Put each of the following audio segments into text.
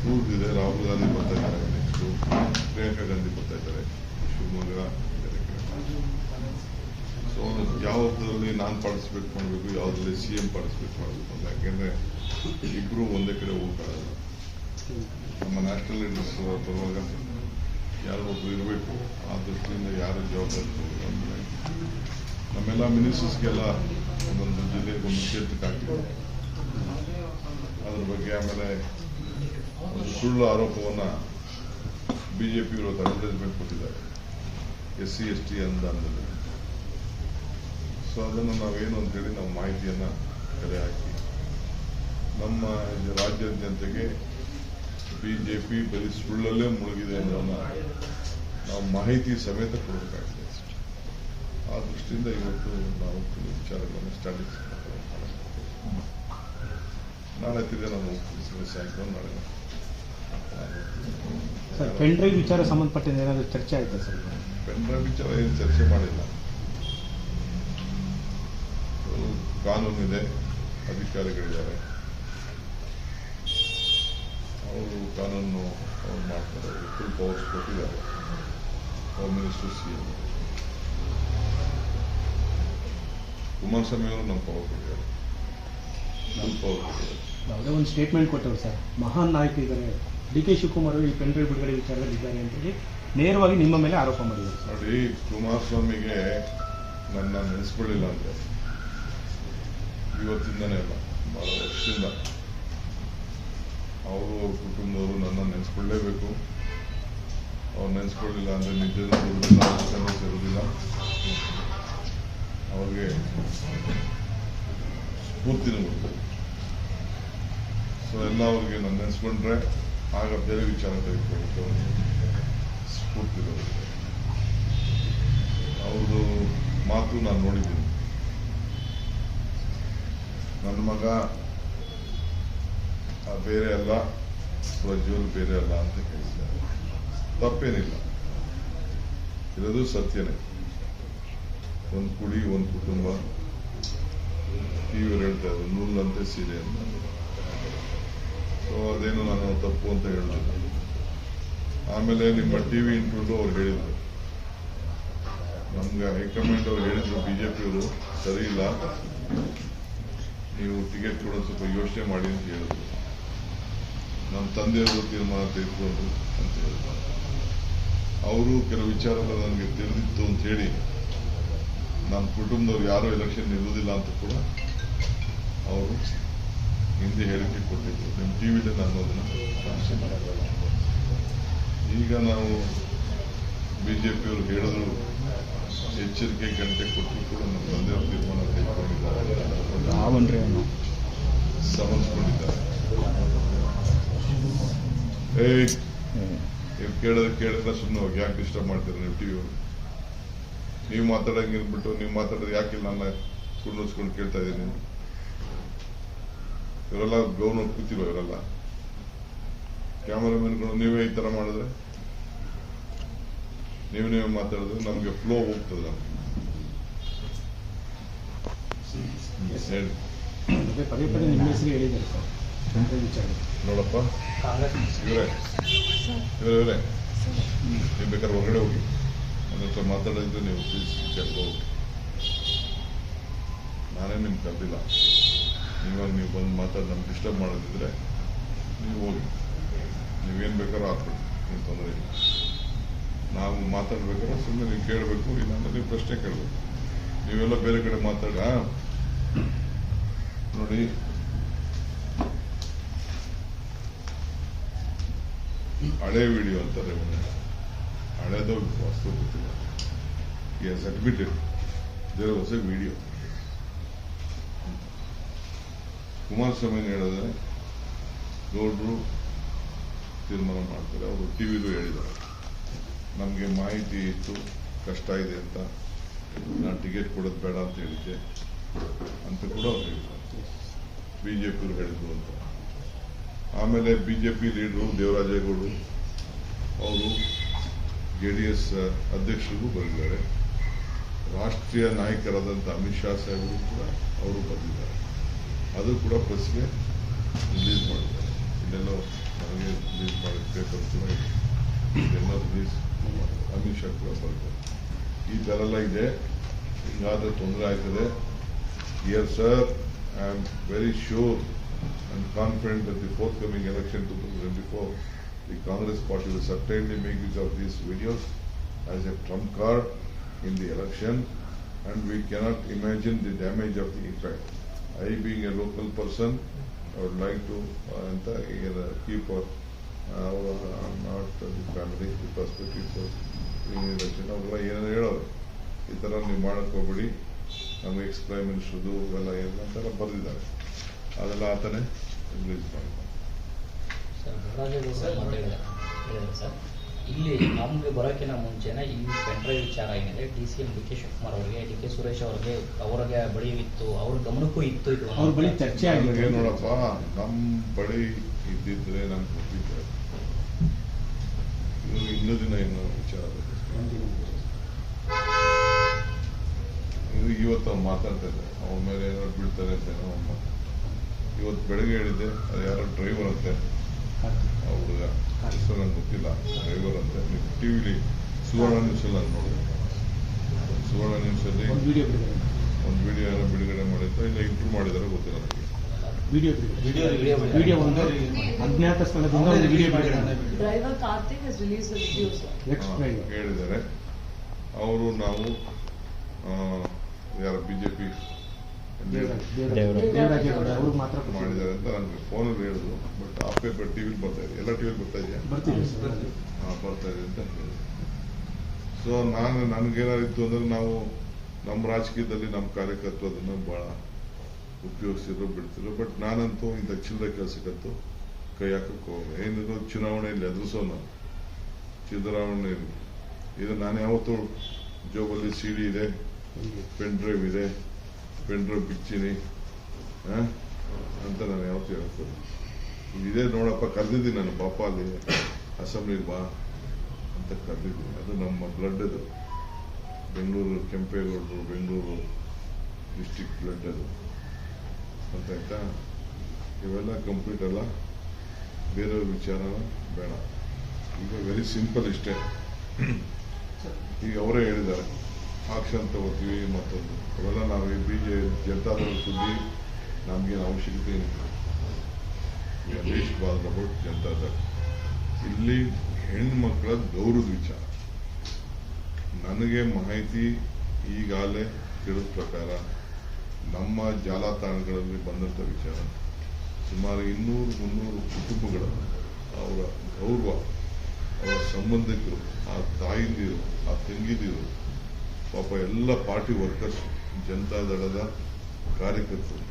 Rules ಇದೆ. ರಾಹುಲ್ ಗಾಂಧಿ ಬರ್ತಾ ಇದ್ದಾರೆ, ನೆಕ್ಸ್ಟು ಪ್ರಿಯಾಂಕಾ ಗಾಂಧಿ ಬರ್ತಾ ಇದ್ದಾರೆ ಶಿವಮೊಗ್ಗ. ಸೊ ಯಾವುದರಲ್ಲಿ ನಾನು ಪಾರ್ಟಿಸಿಪೇಟ್ ಮಾಡಬೇಕು, ಯಾವುದರಲ್ಲಿ CM ಪಾರ್ಟಿಸಿಪೇಟ್ ಮಾಡಬೇಕು ಅಂತ. ಯಾಕೆಂದರೆ ಇಬ್ಬರು ಒಂದೇ ಕಡೆ ಹೋಗಲ್ಲ. ನಮ್ಮ ನ್ಯಾಷನಲ್ ಲೀಡರ್ಸ್ ಬರುವಾಗ ಯಾರು ಒಬ್ಬರು ಇರಬೇಕು. ಆ ದೃಷ್ಟಿಯಿಂದ ಯಾರು ಜವಾಬ್ದಾರಿ ತಗೋಬೇಕು. ನಮ್ಮೆಲ್ಲ ಮಿನಿಸ್ಟರ್ಸ್ಗೆಲ್ಲ ಒಂದೊಂದು ಜಿಲ್ಲೆಗೆ ಒಂದು ಕ್ಷೇತ್ರಕ್ಕೆ ಹಾಕಿದ್ದಾರೆ. ಅದ್ರ ಬಗ್ಗೆ ಆಮೇಲೆ ಒಂದು ಸುಳ್ಳು ಆರೋಪವನ್ನು BJP ಇವತ್ತು ಅಡ್ವರ್ಟೈಸ್ಮೆಂಟ್ ಕೊಟ್ಟಿದ್ದಾರೆ, SC ST ಅನುದಾನದಲ್ಲಿ. ಸೊ ಅದನ್ನು ನಾವೇನು ಅಂತೇಳಿ ನಾವು ಮಾಹಿತಿಯನ್ನು ಕಲೆ ಹಾಕಿ ನಮ್ಮ ರಾಜ್ಯದ ಜನತೆಗೆ BJP ಬರೀ ಸುಳ್ಳಲ್ಲೇ ಮುಳುಗಿದೆ ಅನ್ನೋದನ್ನು ನಾವು ಮಾಹಿತಿ ಸಮೇತ ಕೊಡಬೇಕಾಗಿದೆ. ಆ ದೃಷ್ಟಿಯಿಂದ ಇವತ್ತು ನಾವು ಕೆಲವು ವಿಚಾರಗಳನ್ನು ಸ್ಟಾಟಿಕ್ಸ್ ನಾಳೆ ತಿರ್ಗ ನಾವು ಸಾಯಂಕಾಲ ನಾಳೆ ಸರ್ ಪೆನ್ ಡ್ರೈವ್ ವಿಚಾರ ಸಂಬಂಧಪಟ್ಟಿದ್ದು ಏನಾದರೂ ಚರ್ಚೆ ಆಯಿತಾ ಸರ್? ಪೆನ್ ಡ್ರೈವ್ ವಿಚಾರ ಏನು ಚರ್ಚೆ ಮಾಡಿಲ್ಲ. ಕಾನೂನಿದೆ, ಅಧಿಕಾರಿಗಳಿದ್ದಾರೆ, ಅವರು ಕಾನೂನು ಅವ್ರು ಮಾಡ್ತಾರೆ. ಫುಲ್ ಪವರ್ಸ್ ಕೊಟ್ಟಿದ್ದಾರೆ ಹೋಮ್ ಮಿನಿಸ್ಟರ್ CM. ಕುಮಾರಸ್ವಾಮಿ ಅವರು ನಮ್ಮ ಪವರ್ ಕೊಟ್ಟಿದ್ದಾರೆ, ಫುಲ್ ಪವರ್ ಕೊಟ್ಟಿದ್ದಾರೆ. ಯಾವುದೇ ಒಂದು ಸ್ಟೇಟ್ಮೆಂಟ್ ಕೊಟ್ಟರು ಸರ್, ಮಹಾನ್ ನಾಯಕ ಇದ್ದಾರೆ DK ಶಿವಕುಮಾರ್ ಅವರು ಈ ಪೆನ್ ಡ್ರೈವ್ ಬಿಡುಗಡೆ ವಿಚಾರದಲ್ಲಿ ಇದ್ದಾರೆ ಅಂತೇಳಿ ನೇರವಾಗಿ ನಿಮ್ಮ ಮೇಲೆ ಆರೋಪ ಮಾಡಿದ್ದಾರೆ. ನೋಡಿ, ಕುಮಾರಸ್ವಾಮಿಗೆ ನನ್ನ ನೆನೆಸ್ಕೊಳ್ಳಿಲ್ಲ ಅಂದರೆ ಇವತ್ತಿಂದನೇ ಅಲ್ಲ, ಭಾಳ ವರ್ಷದಿಂದ ಅವರು ಅವ್ರ ಕುಟುಂಬದವರು ನನ್ನ ನೆನೆಸ್ಕೊಳ್ಳೇಬೇಕು. ಅವ್ರು ನೆನೆಸ್ಕೊಳ್ಳಿಲ್ಲ ಅಂದರೆ ನಿದ್ದೆನೂ ಬರುವುದಿಲ್ಲ, ಊಟನೂ ಸೇರುವುದಿಲ್ಲ, ಅವ್ರಿಗೆ ಸ್ಫೂರ್ತಿನೂ ಬರ್ತದೆ. ಸೊ ಎಲ್ಲ ಅವ್ರಿಗೆ ನಾನು ನೆನೆಸ್ಕೊಂಡ್ರೆ ಆಗ ಬೇರೆ ವಿಚಾರ ತೆಗೆದುಕೊಂಡು ಸ್ಫೂರ್ತಿ ಬರುತ್ತೆ. ಅವ್ರದ್ದು ಮಾತು ನಾನು ನೋಡಿದ್ದೀನಿ. ನನ್ನ ಮಗ ಬೇರೆ ಅಲ್ಲ, ಪ್ರಜ್ವಲ್ ಬೇರೆ ಅಲ್ಲ ಅಂತ ಹೇಳಿದ್ದಾರೆ. ತಪ್ಪೇನಿಲ್ಲ, ಇರೋದು ಸತ್ಯನೇ. ಒಂದು ಕುಡಿ, ಒಂದು ಕುಟುಂಬ. ಇವರು ಹೇಳ್ತಾ ಇದ್ರು ನೂಲಂತೆ ಸೀರೆ ಅಂತ. ಸೊ ಅದೇನು ನಾನು ತಪ್ಪು ಅಂತ ಹೇಳಿದ್ರು. ಆಮೇಲೆ ನಿಮ್ಮ TV ಇಂಟರ್ವ್ಯೂ ಅವ್ರು ಹೇಳಿದ್ರು, ನಮ್ಗೆ ಹೈಕಮಾಂಡ್ ಅವ್ರು ಹೇಳಿದ್ರು BJP ಅವರು ಸರಿ ಇಲ್ಲ, ನೀವು ಟಿಕೆಟ್ ಕೊಡೋದು ಸ್ವಲ್ಪ ಯೋಚನೆ ಮಾಡಿ ಅಂತ ಹೇಳಿದ್ರು. ನಮ್ಮ ತಂದೆಯವರು ತೀರ್ಮಾನ ತೆಗೆದುಕೊಂಡ್ರು ಅಂತ ಹೇಳಿದ್ರು. ಅವರು ಕೆಲವು ವಿಚಾರಗಳು ನನಗೆ ತಿಳಿದಿತ್ತು ಅಂತ ಹೇಳಿ ನಮ್ಮ ಕುಟುಂಬದವ್ರು ಯಾರೂ ಎಲೆಕ್ಷನ್ ನಿಲ್ಲುವುದಿಲ್ಲ ಅಂತ ಕೂಡ ಅವರು ಹಿಂದೆ ಹೇಳಿಕೆ ಕೊಟ್ಟಿದ್ರು. ನಿಮ್ಮ TVಲಿ ನಾನು ಅದನ್ನು ಸಮಸ್ಯೆ ಮಾಡಲ್ಲ. ಈಗ ನಾವು BJP ಅವರು ಹೇಳಿದ್ರು, ಎಚ್ಚರಿಕೆ ಗಂಟೆ ಕೊಟ್ಟರು ಕೂಡ ನಮ್ಮ ತಂದೆಯವರು ತೀರ್ಮಾನ ತೆಗೆದುಕೊಂಡಿದ್ದಾರೆ, ಸಮನ್ಸ್ಕೊಂಡಿದ್ದಾರೆ. ನೀವು ಕೇಳಿದ್ರೆ ಸುಮ್ಮನೆ ಹೋಗಿ, ಯಾಕೆ ಡಿಸ್ಟರ್ಬ್ ಮಾಡ್ತೀರ ನೀವು TV ಅವರು? ನೀವು ಮಾತಾಡಂಗಿರ್ಬಿಟ್ಟು ನೀವು ಮಾತಾಡೋದು ಯಾಕಿಲ್ಲ ನನ್ನ ಕುಂಡಿಸ್ಕೊಂಡು ಕೇಳ್ತಾ ಇದ್ದೀನಿ. ಇವರೆಲ್ಲ ಗೌರ್ನ ಕೂತಿರೋ, ಇವರೆಲ್ಲ ಕ್ಯಾಮರಾಮನ್ಗಳು ನೀವೇ ಈ ಥರ ಮಾಡಿದ್ರೆ, ನೀವೇ ಮಾತಾಡಿದ್ರೆ ನಮಗೆ ಫ್ಲೋ ಹೋಗ್ತದೆ. ಹೇಳಿ. ಪದೇ ಪದೇ ನಿಮ್ಮ ಹೆಸರು ಹೇಳಿದ್ದಾರೆ ಸರ್ ವಿಚಾರ. ನೋಡಪ್ಪ, ಇವರೇ ನೀವು ಬೇಕಾದ್ರೆ ಹೊರಗಡೆ ಹೋಗಿ, ನನ್ನ ಹತ್ರ ಮಾತಾಡಿದ್ರೆ ನೀವು ಪ್ಲೀಸ್ ಹೋಗಿ. ನಾನೇ ನಿಮ್ಗೆ ಕರೆದಿಲ್ಲ. ನೀವಾಗ ನೀವು ಬಂದು ಮಾತಾಡಿ ನಮ್ಗೆ ಡಿಸ್ಟರ್ಬ್ ಮಾಡೋದಿದ್ರೆ ನೀವು ಹೋಗಿ, ನೀವೇನು ಬೇಕಾದ್ರೂ ಹಾಕ್ಬಿಡಿ, ಏನು ತೊಂದರೆ ಇಲ್ಲ. ನಾವು ಮಾತಾಡ್ಬೇಕಾದ್ರೆ ಸುಮ್ಮನೆ ನೀವು ಕೇಳಬೇಕು, ಇಲ್ಲಾಂದ್ರೆ ನೀವು ಪ್ರಶ್ನೆ ಕೇಳಬೇಕು. ನೀವೆಲ್ಲ ಬೇರೆ ಕಡೆ ಮಾತಾಡ. ನೋಡಿ, ಹಳೆ ವಿಡಿಯೋ ಅಂತಾರೆ, ಹಳೆದು ವಾಸ್ತು ಗೊತ್ತಿಲ್ಲ. He has admitted there was a video. Kumaraswamy ಹೇಳಿದ್ರೆ ಗೌಡ್ರು ತೀರ್ಮಾನ ಮಾಡ್ತಾರೆ. ಅವರು TVಲೂ ಹೇಳಿದ್ದಾರೆ, ನಮಗೆ ಮಾಹಿತಿ ಇತ್ತು, ಕಷ್ಟ ಇದೆ ಅಂತ, ನಾನು ಟಿಕೆಟ್ ಕೊಡೋದು ಬೇಡ ಅಂತ ಹೇಳಿದ್ದೆ ಅಂತ ಕೂಡ ಅವ್ರು ಹೇಳಿದ್ದಾರೆ. BJP ಅವರು ಹೇಳಿದ್ರು ಅಂತ. ಆಮೇಲೆ BJP ಲೀಡರು ದೇವರಾಜೇಗೌಡರು ಅವರು JDS ಅಧ್ಯಕ್ಷರಿಗೂ ಬರೆದಿದ್ದಾರೆ. ರಾಷ್ಟ್ರೀಯ ನಾಯಕರಾದಂಥ ಅಮಿತ್ ಶಾ ಸಾಹೇಬರು ಕೂಡ ಅವರು ಬರೆದಿದ್ದಾರೆ. ಅದು ಕೂಡ ಪ್ರೆಸ್ಗೆ ರಿಲೀಸ್ ಮಾಡಿದ್ದಾರೆ. ಇಲ್ಲೆಲ್ಲೋ ನನಗೆ ಪೇಪರ್ ಕೂಡ ಎಲ್ಲ ರಿಲೀಸ್ ಅಮಿತ್ ಶಾ ಕೂಡ ಬರ್ತದೆ. ಈ ಥರ ಎಲ್ಲ ಇದೆ. ಹಿಂಗಾದ್ರೆ ತೊಂದರೆ ಆಗ್ತದೆ. Dear sir, I am very sure and confident that the forthcoming election 2024, the Congress party will certainly make use of these videos as a trump card in the election, and we cannot imagine the damage of the impact. I, being a local person, I would like to keep not the family, the perspective for being in election. ಅವೆಲ್ಲ ಏನೇನು ಹೇಳೋರು, ಈ ಥರ ನೀವು ಮಾಡಕ್ಕೆ ಹೋಗ್ಬಿಡಿ, ನಮಗೆ X prime ಮಿನಿಸ್ಟರ್ದು ಇವೆಲ್ಲ ಏನಂತೆಲ್ಲ ಬರೆದಿದ್ದಾರೆ, ಅದೆಲ್ಲ ಆತನೇ ರಿಲೀಸ್ ಮಾಡಿದ್ದಾರೆ. ಸರ್, ಇಲ್ಲಿ ನಮ್ಗೆ ಬರೋಕ್ಕಿಂತ ಮುಂಚೆನೆ ಈ ಪೆನ್ಡ್ರೈವ್ ವಿಚಾರ ಏನಿದೆ DCM DK ಶಿವಕುಮಾರ್ ಅವರಿಗೆ, DK ಸುರೇಶ್ ಅವರಿಗೆ ಬಳಿ ಇತ್ತು, ಅವ್ರ ಗಮನಕ್ಕೂ ಇತ್ತು. ಇದು ಅವ್ರ ಬಳಿ ಚರ್ಚೆ ಆಗಿದೆ ನೋಡಪ್ಪ, ನಮ್ಮ ಬಳಿ ಇದ್ದಿದ್ರೆ ನಾನು ಕೊಟ್ಟಿದ್ದೆ. ಇನ್ನೂ ದಿನ ಇನ್ನೂ ವಿಚಾರ ಇದು ಇವತ್ತು ಅವ್ನು ಮಾತಾಡ್ತಾ ಇದ್ದೆ, ಅವನ ಮೇಲೆ ಏನಾದ್ರು ಬೀಳ್ತಾರೆ ಅಂತ ಏನೋ. ಇವತ್ತು ಬೆಳಗ್ಗೆ ಹೇಳಿದ್ದೆ, ಅದು ಯಾರೋ ಡ್ರೈವರ್ ಅಂತೆ, ಆ ಹುಡುಗ ಹೆಸರು ನಂಗೆ ಗೊತ್ತಿಲ್ಲ, ಡ್ರೈವರ್ ಅಂತೆ. ನೀವು ಟಿವಿಲಿ ಸುವರ್ಣ ನ್ಯೂಸಲ್ಲಿ ನಾನು ನೋಡಿದೆ. ಸುವರ್ಣ ನ್ಯೂಸಲ್ಲಿ ಒಂದು ವಿಡಿಯೋ ಏನೋ ಬಿಡುಗಡೆ ಮಾಡಿದ್ರೆ, ಇಲ್ಲ ಇಂಪ್ರೂವ್ ಮಾಡಿದಾರೆ ಗೊತ್ತಿಲ್ಲ ನನಗೆ. ವಿಡಿಯೋ ಒಂದು ಅಜ್ಞಾತ ಸ್ಥಳದಿಂದ ಒಂದು ವಿಡಿಯೋ ಹೇಳಿದ್ದಾರೆ ಅವರು. ನಾವು ಯಾರ ಬಿಜೆಪಿ ಅವ್ರಿಗೆ ಮಾತ್ರ ಮಾಡಿದ್ದಾರೆ ಅಂತ ನನಗೆ ಫೋನಲ್ಲಿ ಹೇಳಿದ್ರು. ಬಟ್ ಆ ಪೇಪರ್ ಟಿವಿಲಿ ಬರ್ತಾ ಇದೆ, ಎಲ್ಲ ಟಿವಿಲಿ ಬರ್ತಾ ಇದೆಯಾ? ಬರ್ತಾ ಇದೆ ಅಂತ ಹೇಳಿದ್ರು. ಸೊ ನನಗೇನಾರಿತ್ತು ಅಂದ್ರೆ, ನಾವು ನಮ್ಮ ರಾಜಕೀಯದಲ್ಲಿ ನಮ್ಮ ಕಾರ್ಯಕರ್ತರು ಅದನ್ನು ಬಹಳ ಉಪಯೋಗಿಸಿದ್ರು, ಬಿಡ್ತಿದ್ರು. ಬಟ್ ನಾನಂತೂ ಇಂಥ ಚಿಲ್ಲರೆ ಕೆಲಸಕ್ಕಂತೂ ಕೈ ಹಾಕಕ್ಕೆ ಹೋಗಲ್ಲ. ಏನಿದ್ರು ಚುನಾವಣೆಯಲ್ಲಿ ಎದುರಿಸೋನು, ಸಿದ್ದರಾಮಯ್ಯ ಇದು ನಾನು ಯಾವತ್ತೂ ಜೋಬಲ್ಲಿ CD ಇದೆ, ಪೆನ್ ಡ್ರೈವ್ ಇದೆ, ಪೆನ್ ಡ್ರೈವ್ ಬಿಚ್ಚಿನಿ ಅಂತ ನಾನು ಯಾವತ್ತೂ ಹೇಳ್ತೀನಿ. ಇದೇ ನೋಡಪ್ಪ, ಕರೆದಿದ್ದೀನಿ ನಾನು, ಪಾಪ ಅಲ್ಲಿ ಅಸೆಂಬ್ಲಿಗೆ ಬಾ ಅಂತ ಕರೆದಿದ್ದೀನಿ. ಅದು ನಮ್ಮ ಬ್ಲಡ್, ಅದು ಬೆಂಗಳೂರು ಕೆಂಪೇಗೌಡರು, ಬೆಂಗಳೂರು ಡಿಸ್ಟಿಕ್ ಬ್ಲಡ್ ಅದು ಅಂತ ಆಯ್ತಾ. ಇವೆಲ್ಲ ಕಂಪ್ಲೀಟ್ ಅಲ್ಲ, ಬೇರೆಯವ್ರ ವಿಚಾರನ ಬೇಡ. ಈಗ ವೆರಿ ಸಿಂಪಲ್ ಇಷ್ಟೇ. ಈಗ ಅವರೇ ಹೇಳಿದ್ದಾರೆ ಆಕ್ಷನ್ ತಗೋತೀವಿ ಮತ್ತೊಂದು, ಅವೆಲ್ಲ ನಾವು ಜನತಾದಳ ಸುದ್ದಿ ನಮಗೇನು ಅವಶ್ಯಕತೆ ಅಬೌಟ್ ಜನತಾದಳ. ಇಲ್ಲಿ ಹೆಣ್ಮಕ್ಳ ಗೌರವದ ವಿಚಾರ ನನಗೆ ಮಾಹಿತಿ ಈಗಾಗಲೇ ತಿಳಿದ ಪ್ರಕಾರ ನಮ್ಮ ಜಾಲತಾಣಗಳಲ್ಲಿ ಬಂದಂಥ ವಿಚಾರ, ಸುಮಾರು 200-300 ಕುಟುಂಬಗಳ ಅವರ ಗೌರವ, ಅವರ ಸಂಬಂಧಿಕರು, ಆ ತಾಯಿಂದಿರು, ಆ ತಂಗಿದಿರು, ಪಾಪ ಎಲ್ಲ ಪಾರ್ಟಿ ವರ್ಕರ್ಸ್, ಜನತಾದಳದ ಕಾರ್ಯಕರ್ತರು,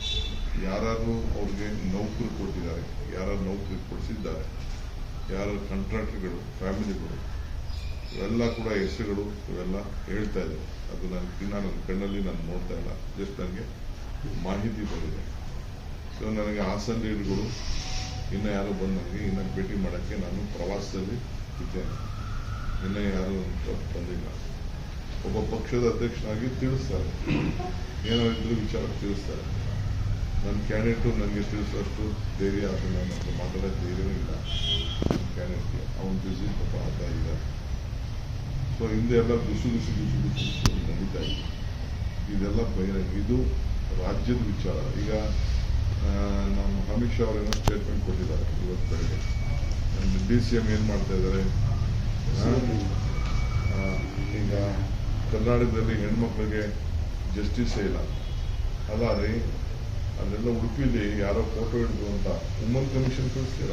ಯಾರು ಅವ್ರಿಗೆ ನೌಕರಿ ಕೊಟ್ಟಿದ್ದಾರೆ, ಯಾರು ನೌಕರಿ ಕೊಡಿಸಿದ್ದಾರೆ, ಯಾರ ಕಾಂಟ್ರಾಕ್ಟರ್ಗಳು, ಫ್ಯಾಮಿಲಿಗಳು, ಇವೆಲ್ಲ ಕೂಡ ಹೆಸರುಗಳು ಇವೆಲ್ಲ ಹೇಳ್ತಾ ಇದೆ. ಅದು ನನ್ನ ಕಣ್ಣಲ್ಲಿ ನಾನು ನೋಡ್ತಾ ಇಲ್ಲ, ಜಸ್ಟ್ ನನಗೆ ಮಾಹಿತಿ ಬಂದಿದೆ. ಸೊ ನನಗೆ ಹಾಸನ್ ಲೀಡ್ಗಳು ಇನ್ನು ಯಾರು ಬಂದು ನನಗೆ ಇನ್ನು ಭೇಟಿ ಮಾಡೋಕ್ಕೆ, ನಾನು ಪ್ರವಾಸದಲ್ಲಿ ಇದ್ದೇನೆ, ಇನ್ನೂ ಯಾರು ಬಂದಿಲ್ಲ. ಒಬ್ಬ ಪಕ್ಷದ ಅಧ್ಯಕ್ಷನಾಗಿ ತಿಳಿಸ್ತಾರೆ, ಏನಾದ್ರು ವಿಚಾರ ತಿಳಿಸ್ತಾರೆ. ನನ್ನ ಕ್ಯಾಂಡಿಡೇಟು ನನಗೆ ತಿಳಿಸೋಷ್ಟು ಧೈರ್ಯ, ಅದನ್ನು ನನ್ನ ಮಾತಾಡೋ ಧೈರ್ಯವೂ ಇಲ್ಲ ಕ್ಯಾಂಡಿಡೇಟ್ಗೆ. ಅವನು ಬಿಸಿ ಪಾಪ ಆಗ್ತಾ ಇದ್ದಾರೆ. ಸೊ ಹಿಂದೆ ಎಲ್ಲ ಬಿಸು ನಡೀತಾ ಇದೆ. ಇದೆಲ್ಲ ಬಹಿರಂಗ, ಇದು ರಾಜ್ಯದ ವಿಚಾರ. ಈಗ ನಮ್ಮ ಅಮಿತ್ ಶಾ ಅವರೇನೋ ಸ್ಟೇಟ್ಮೆಂಟ್ ಕೊಟ್ಟಿದ್ದಾರೆ ಇವತ್ತು ಬೆಳಗ್ಗೆ. DCM ಏನು ಮಾಡ್ತಾ ಇದ್ದಾರೆ, ಈಗ ಕರ್ನಾಟಕದಲ್ಲಿ ಹೆಣ್ಮಕ್ಳಿಗೆ ಜಸ್ಟಿಸೇ ಇಲ್ಲ ಅಲ್ಲ ರೀ. ಅಲ್ಲೆಲ್ಲ ಉಡುಪಿಲಿ ಯಾರೋ ಫೋಟೋ ಹಿಡಿದು ಅಂತ ವುಮನ್ ಕಮಿಷನ್ ಕಳಿಸ್ತೀರ,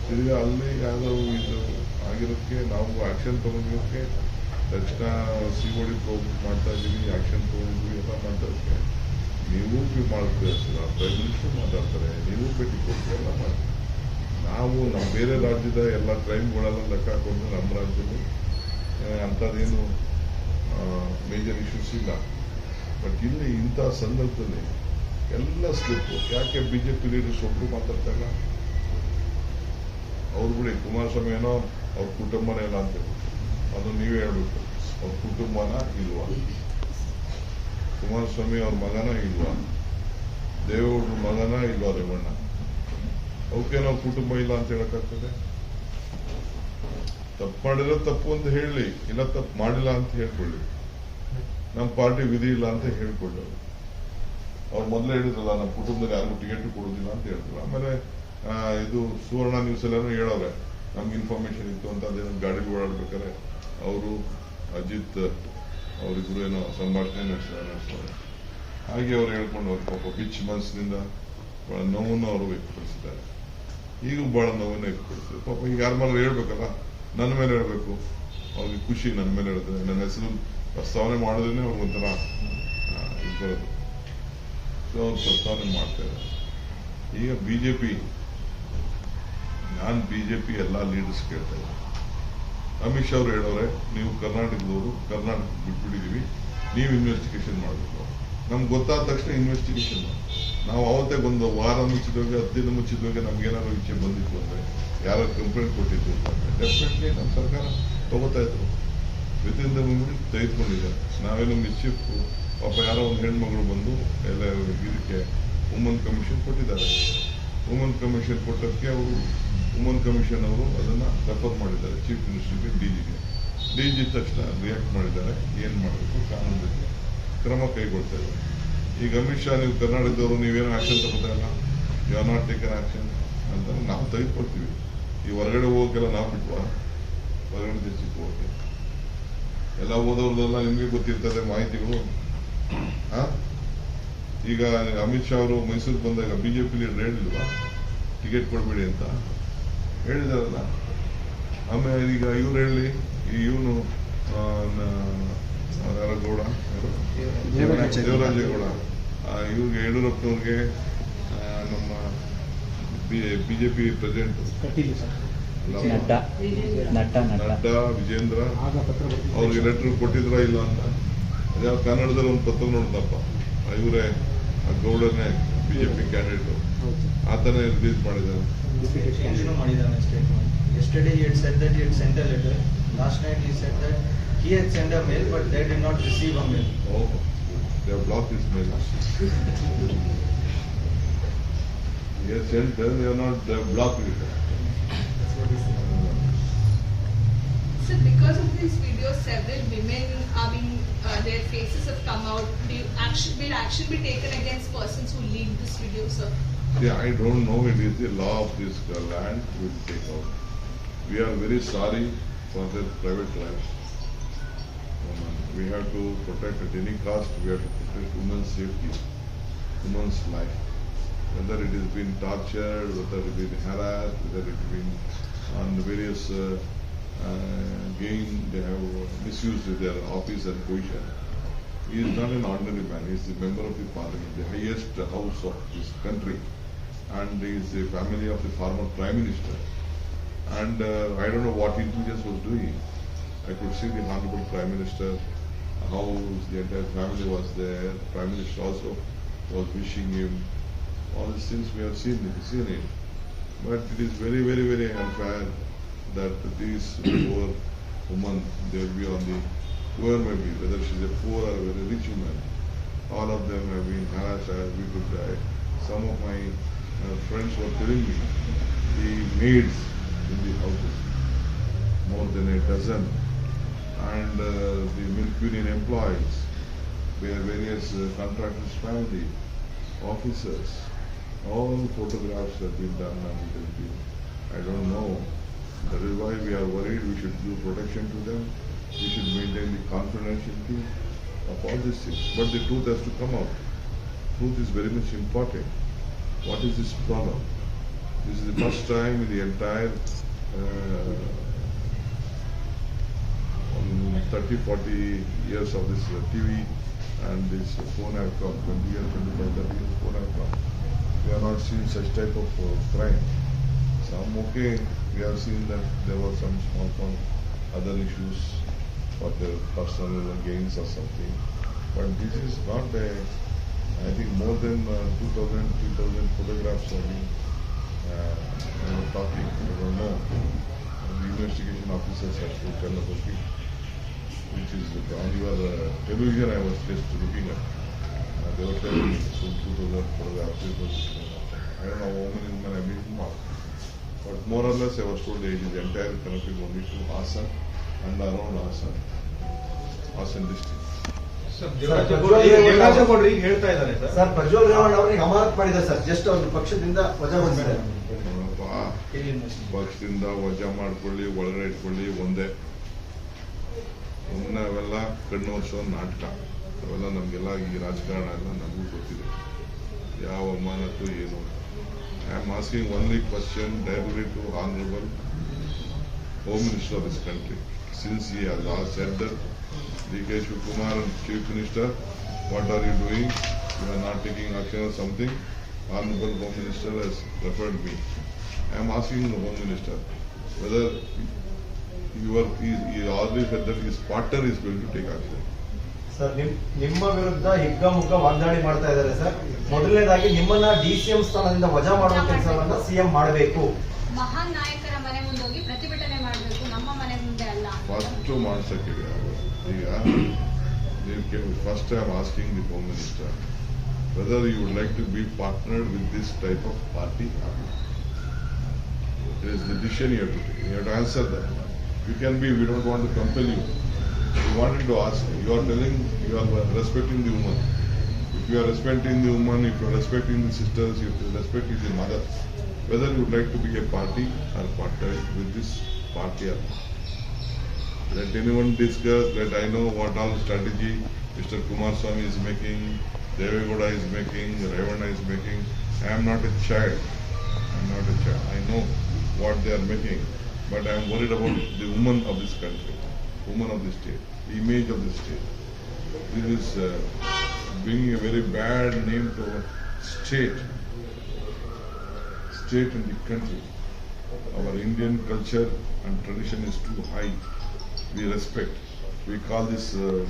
ತಿರ್ಗಿ ಅಲ್ಲಿ ಯಾವುದೋ ಇದು ಆಗಿರೋದಕ್ಕೆ ನಾವು ಆಕ್ಷನ್ ತಗೊಂಡಿರೋದಕ್ಕೆ ತಕ್ಷಣ COD ಮಾಡ್ತಾ ಇದ್ದೀವಿ, ಆಕ್ಷನ್ ತಗೊಂಡಿದ್ವಿ, ಎಲ್ಲ ಮಾಡ್ತಾ ಇದ್ದಕ್ಕೆ ನೀವು ಮಾಡ್ತೀರ, ಪ್ರೈಮ್ ಮಿನಿಸ್ಟರ್ ಮಾತಾಡ್ತಾರೆ, ನೀವು ಭೇಟಿ ಕೊಡ್ತೀವಿ, ಎಲ್ಲ ಮಾಡ್ತೀವಿ. ನಾವು ನಮ್ಮ ಬೇರೆ ರಾಜ್ಯದ ಎಲ್ಲ ಕ್ರೈಮ್ಗಳೆಲ್ಲ ಲೆಕ್ಕ ಹಾಕೊಂಡು ನಮ್ಮ ರಾಜ್ಯದಲ್ಲಿ ಅಂಥದ್ದೇನು ಮೇಜರ್ ಇಶ್ಯೂಸ್ ಇಲ್ಲ. ಬಟ್ ಇಲ್ಲಿ ಇಂಥ ಸಂದರ್ಭದಲ್ಲಿ ಎಲ್ಲ ಸ್ಲಿಪ್ಪು. ಯಾಕೆ BJP ಲೀಡರ್ಸ್ ಒಬ್ರು ಮಾತಾಡ್ತಾ ಇಲ್ಲ? ಅವ್ರು ಬಿಡಿ, ಕುಮಾರಸ್ವಾಮಿ ಏನೋ ಅವ್ರ ಕುಟುಂಬನೇ ಇಲ್ಲ ಅಂತ, ಅದು ನೀವೇ ಹೇಳ್ಬೇಕು. ಅವ್ರ ಕುಟುಂಬನ ಇಲ್ವಾ? ಕುಮಾರಸ್ವಾಮಿ ಅವ್ರ ಮಗನ ಇಲ್ವಾ? ದೇವೇಗೌಡರ ಮಗನ ಇಲ್ವಾ ರೇವಣ್ಣ? ಅವಕ್ಕೆ ನಾವು ಕುಟುಂಬ ಇಲ್ಲ ಅಂತ ಹೇಳಕ್ಕಾಗ್ತದೆ? ತಪ್ಪು ಮಾಡಿರೋ ತಪ್ಪು ಅಂತ ಹೇಳಿ, ಇಲ್ಲ ತಪ್ಪು ಮಾಡಿಲ್ಲ ಅಂತ ಹೇಳ್ಕೊಳ್ಳಿ. ನಮ್ಮ ಪಾರ್ಟಿ ವಿಧಿ ಇಲ್ಲ ಅಂತ ಹೇಳ್ಕೊಳ್ಳಿ. ಅವ್ರು ಮೊದಲೇ ಹೇಳಿದ್ರಲ್ಲ, ನಮ್ಮ ಕುಟುಂಬದಲ್ಲಿ ಯಾರಿಗೂ ಟಿಕೆಟ್ ಕೊಡೋದಿಲ್ಲ ಅಂತ ಹೇಳಿದ್ರು. ಆಮೇಲೆ ಇದು ಸುವರ್ಣ ನ್ಯೂಸ್ ಎಲ್ಲಾನು ಹೇಳವ್ರೆ, ನಮ್ಗೆ ಇನ್ಫಾರ್ಮೇಶನ್ ಇತ್ತು ಅಂತ. ಅದೇನೋ ಗಾಡಿ ಓಡಾಡ್ಬೇಕಾದ್ರೆ ಅವರು ಅಜಿತ್ ಅವರಿಬ್ರು ಏನೋ ಸಂಭಾಷಣೆ ನಡೆಸ್ತಾರೆ. ಹಾಗೆ ಅವ್ರು ಹೇಳ್ಕೊಂಡು ಅವ್ರು ಪಾಪ ಬಿಚ್ಚ ಮನಸ್ಸಿನಿಂದ ಬಹಳ ನೋವನ್ನು ಅವರು ವ್ಯಕ್ತಪಡಿಸಿದ್ದಾರೆ. ಈಗ ಬಹಳ ನೋವನ್ನು ವ್ಯಕ್ತಪಡಿಸಿದ್ದಾರೆ. ಪಾಪ ಈಗ ಯಾರ ಮೇಲೆ ಹೇಳ್ಬೇಕಲ್ಲ, ನನ್ನ ಮೇಲೆ ಹೇಳ್ಬೇಕು. ಅವ್ರಿಗೆ ಖುಷಿ ನನ್ನ ಮೇಲೆ ಹೇಳ್ತಾರೆ. ನನ್ನ ಹೆಸರು ಪ್ರಸ್ತಾವನೆ ಮಾಡೋದ್ರೇನೆ ಅವ್ರಿಗೊಂಥರ ಇದು ಬರೋದು. ಸೊ ಅವ್ರು ಪ್ರಸ್ತಾವನೆ ಮಾಡ್ತಾರೆ. ಈಗ ಬಿಜೆಪಿ, ನಾನು ಬಿಜೆಪಿ ಎಲ್ಲ ಲೀಡರ್ಸ್ ಕೇಳ್ತಾ ಇದ್ದೀನಿ. ಅಮಿತ್ ಶಾ ಅವರು ಹೇಳೋರೆ, ನೀವು ಕರ್ನಾಟಕದವರು, ಕರ್ನಾಟಕ ಬಿಟ್ಬಿಟ್ಟಿದೀವಿ, ನೀವು ಇನ್ವೆಸ್ಟಿಗೇಷನ್ ಮಾಡಬೇಕು. ನಮ್ಗೆ ಗೊತ್ತಾದ ತಕ್ಷಣ ಇನ್ವೆಸ್ಟಿಗೇಷನ್ ಮಾಡಿ. ನಾವು ಅವತ್ತೇ ಒಂದು ವಾರ ಮುಚ್ಚಿದೋಗಿ, 10 ದಿನ ಮುಚ್ಚಿದೋಗಿ ನಮ್ಗೇನಾದ್ರು ವಿಷಯ ಬಂದಿತ್ತು ಅಂದ್ರೆ, ಯಾರು ಕಂಪ್ಲೇಂಟ್ ಕೊಟ್ಟಿತ್ತು ಅಂತಂದ್ರೆ ಡೆಫಿನೆಟ್ಲಿ ನಮ್ಮ ಸರ್ಕಾರ ತಗೋತಾ ಇದ್ರು. ವಿತಿನ್ ದ ಮೂಮೆಂಟ್ ತೆಗೆದುಕೊಂಡಿದ್ದಾರೆ. ನಾವೇನೋ ಮಿಸ್ಚಿಫ್, ಪಾಪ ಯಾರೋ ಒಂದು ಹೆಣ್ಮಗಳು ಬಂದು ಎಲ್ಲ ಇದಕ್ಕೆ ವುಮನ್ ಕಮಿಷನ್ ಕೊಟ್ಟಿದ್ದಾರೆ. ವುಮನ್ ಕಮಿಷನ್ ಕೊಟ್ಟಕ್ಕೆ ಅವರು, ವುಮನ್ ಕಮಿಷನ್ ಅವರು ಅದನ್ನ ರೆಫರ್ ಮಾಡಿದ್ದಾರೆ ಚೀಫ್ ಮಿನಿಸ್ಟರ್ಗೆ, ಡಿಜಿ ತಕ್ಷಣ ರಿಯಾಕ್ಟ್ ಮಾಡಿದ್ದಾರೆ. ಏನ್ ಮಾಡಬೇಕು ಕಾನೂನಿಗೆ ಕ್ರಮ ಕೈಗೊಳ್ತಾ ಇದ್ದಾರೆ. ಈಗ ಅಮಿತ್ ಶಾ, ನೀವು ಕರ್ನಾಟಕದವರು ನೀವೇನೋ ಆಕ್ಷನ್ ತಗೋತಾ ಇಲ್ಲ, you are not taken action ಅಂತ ನಾವು ತೆಗೆದುಕೊಳ್ತೀವಿ. ಈ ಹೊರಗಡೆ ಹೋಗೋಕೆಲ್ಲ ನಾವು ಬಿಟ್ವಾ? ಹೊರಗಡೆ ದೇಶಕ್ಕೆ ಹೋಗಕ್ಕೆ ಎಲ್ಲ ಓದೋರ್ದೆಲ್ಲ ನಿಮ್ಗೆ ಗೊತ್ತಿರ್ತದೆ ಮಾಹಿತಿಗಳು. ಈಗ ಅಮಿತ್ ಶಾ ಅವರು ಮೈಸೂರಿಗೆ ಬಂದಾಗ ಬಿಜೆಪಿ ಲೀಡರ್ ಹೇಳಿಲ್ವಾ ಟಿಕೆಟ್ ಕೊಡ್ಬೇಡಿ ಅಂತ? ಹೇಳಿದಾರಲ್ಲ. ಆಮೇಲೆ ಈಗ ಇವ್ರು ಹೇಳಿ, ಇವನು ಗೌಡ, ದೇವರಾಜೇಗೌಡ, ಇವ್ರಿಗೆ ಯಡಿಯೂರಪ್ಪನವ್ರಿಗೆ, ನಮ್ಮ ಬಿಜೆಪಿ ಪ್ರೆಸಿಡೆಂಟ್ ನಡ್ಡಾ, ವಿಜೇಂದ್ರ ಅವ್ರಿಗೆ ಲೆಟರ್ ಕೊಟ್ಟಿದ್ರ ಇಲ್ಲ ಅಂತ. ಅದ್ಯಾವ ಕನ್ನಡದಲ್ಲಿ ಒಂದು ಪತ್ರ ನೋಡಿದಪ್ಪ, ಇವರೇ ಗೌಡನೇ ಬಿಜೆಪಿ ಕ್ಯಾಂಡಿಡೇಟ್, ಆತನೇ ರಿಲೀಸ್ ಮಾಡಿದ್ದಾರೆ. Yesterday he had said that he had sent a letter. Last night he said that he had sent a mail, but they did not receive a mail. Oh, they have blocked his mail. He has sent them, they have blocked it. That's what he said. So because of these videos, several women, their faces have come out. Will action be taken against persons who leak this video, sir? Yeah, I don't know. It is the law of this land will take out. We are very sorry for their private lives. We have to protect at any cost. We have to protect women's safety, women's life. Whether it has been tortured, whether it has been harassed, whether it has been on the various gain, they have misused their office and position. He is not an ordinary man. He is the member of the parliament, the highest house of this country, and he is the family of the former prime minister. And I don't know what intelligence was doing. I could see the honorable prime minister, how the entire family was there. Prime minister also was wishing him. All these things we have seen it. But it is very, very, very unfair that these poor women, they will be on the, whoever may be, whether she is a poor or a very rich woman, all of them have been harassed as we could die. Some of my friends were telling me the maids in the houses, more than a dozen, and the milk union employees, where various contractors' family, officers, all photographs have been done and it will be, I don't know. That is why we are worried. We should do protection to them. We should maintain the confidentiality of all these things. But the truth has to come out. Truth is very much important. What is this problem? This is the first time in the entire 30-40 years of this TV and this phone have come, 20 years, 25, 30 years, phone have come. We have not seen such type of crime. Some okay, we have seen that there were some small other issues for their personal gains or something. But this is not a, I think more than 2,000, 3,000 photographs have been talking. I don't know. The investigation officers have to tell about it, which is on your television I was just looking at. They were telling me 2,000 photographs. I don't know how many women have been involved. But more or less I was told it is entire connected only to Hassan and around Hassan district. ದೇವರಾಜಗೌಡರು ಈಗ ಹೇಳ್ತಾ ಇದ್ದಾರೆ sir Prajwal Revanna ಅವ್ರಿಗೆ ಅಮಾನತ್ ಮಾಡಿದ್ದಾರೆ sir, just ಅವ್ರ ಪಕ್ಷದಿಂದ ವಜಾಗೊಳಿಸಿದ್ದಾರೆ. ನೋಡಪ್ಪ, ಪಕ್ಷದಿಂದ ವಜಾ ಮಾಡ್ಕೊಳ್ಳಿ, ಒಳಗಡೆ ಇಟ್ಕೊಳ್ಳಿ ಒಂದೇ. ಸುಮ್ಮನೆ ಅವೆಲ್ಲ ಕಣ್ಣೋರ್ಸೋ ನಾಟಕ, ಅವೆಲ್ಲ ನಮಗೆಲ್ಲ ಈ ರಾಜಕಾರಣ ಎಲ್ಲ ನಮಗೂ ಗೊತ್ತಿದೆ, ಯಾವ ಅಮಾನತು ಏನು. I am asking only question directly to Honorable Home Minister of this country, since he has said that D.K. Shivakumar and Chief Minister, what are you doing? You are not taking action or something. Honorable Home Minister has referred me. I am asking the Home Minister whether he already said that his partner is going to take action. Sir ನಿಮ್ಮ ವಿರುದ್ಧ ಹಿಗ್ಗಾಮುಗ್ಗ ವಾಗ್ದಾಳಿ ಮಾಡ್ತಾ ಇದ್ದಾರೆ sir. ಮೊದಲನೇದಾಗಿ ನಿಮ್ಮನ್ನ DCM ಸ್ಥಾನದಿಂದ ವಜಾ ಮಾಡುವ ಕೆಲಸವನ್ನ CM ಮಾಡಬೇಕು. ಮಹಾನ್ ನಾಯಕರ ಮನೆ ಮುಂದೆ ಹೋಗಿ ಪ್ರತಿಭಟನೆ ಮಾಡಬೇಕು, ನಮ್ಮ ಮನೆ ಮುಂದೆ ಅಲ್ಲ. ಫಸ್ಟ್ ಮಾಡ್ಸಕ್ಕೆ ಈಗ first I am asking the home minister whether you would like to be partnered with this type of party. It is the decision you have to take. You have to answer that. You can be, we don't want to compel you. We wanted to ask you. You are telling you are respecting the woman. If you are respecting the woman, if you are respecting the sisters, if you are respecting the mother, whether you would like to be a party or partner with this party or not. Let anyone discuss, let I know what all strategy Mr. Kumaraswamy is making, Devegowda is making, Ravana is making. I am not a child. I am not a child. I know what they are making, but I am worried about the women of this country, women of the state, the image of the state. This is bringing a very bad name to our state and the country. Our Indian culture and tradition is too high. We respect. We call this